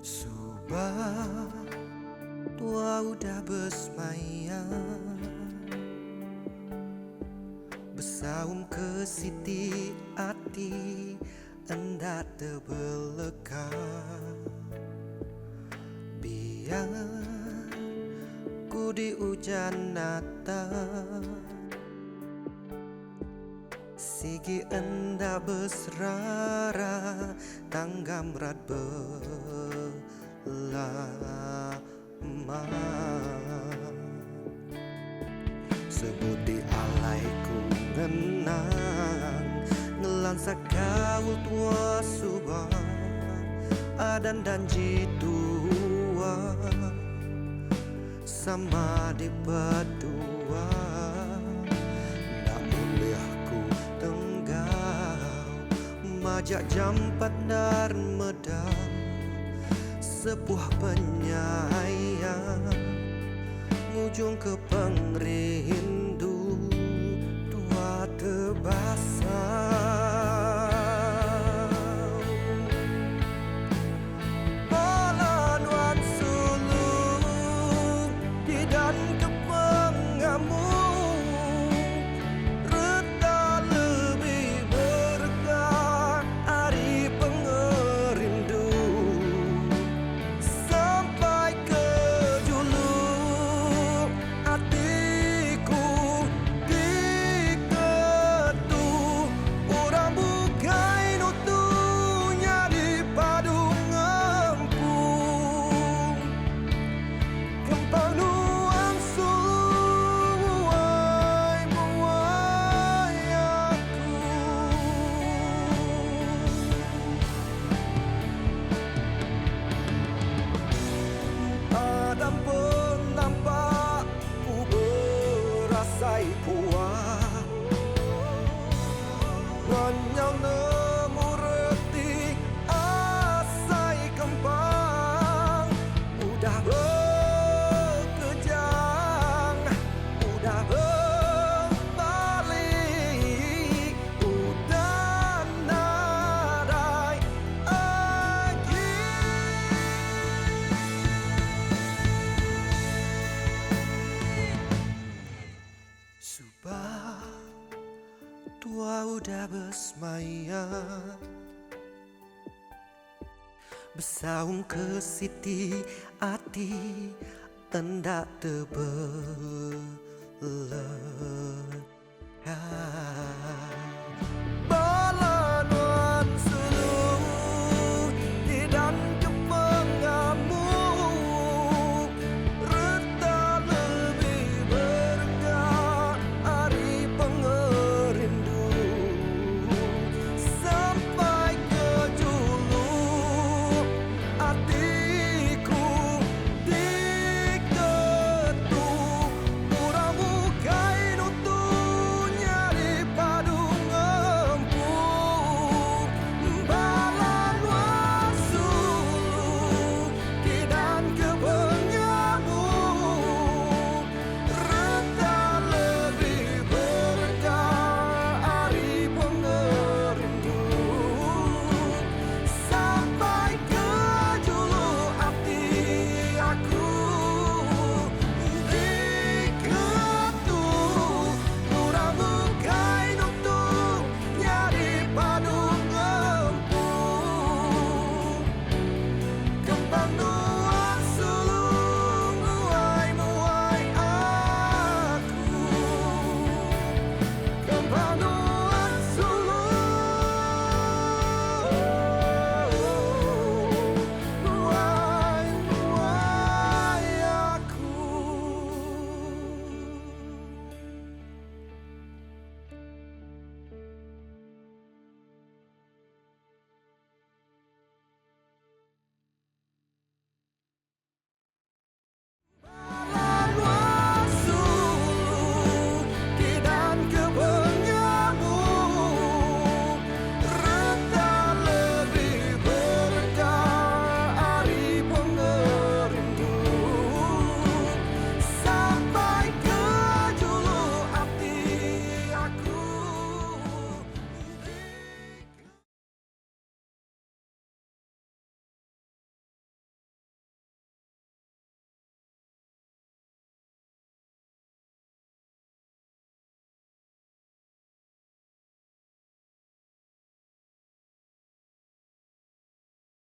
Subah tua udah bersemayam, bersaum ke siti hati hendak terbelekang. Biar ku di hujan datang, sigi hendak berserara tanggam rat belama. Sebuti alaiku ngenang ngelansak kau tua subah adan dan jitua sama di berdua. Ndak boleh aku tenggau majak jampat dar medang sebuah penyayang ngujung ke pengrindu tua terbasau. Pelanuan sulung di dan ke pengamuk, reta lebih berkah hari pengerindu sampai ke julu hatiku diketuh orang bukai nutunya di padu ngempung kempang nuang suai muai aku. Adam pun nampak ku berasai puas, nganyang nemu reti asai kembang. Udah berkejang, udah berbalik, udah nadai lagi. Subah tua udah bersemayam, bersaung ke siti hati hendak terbelekang.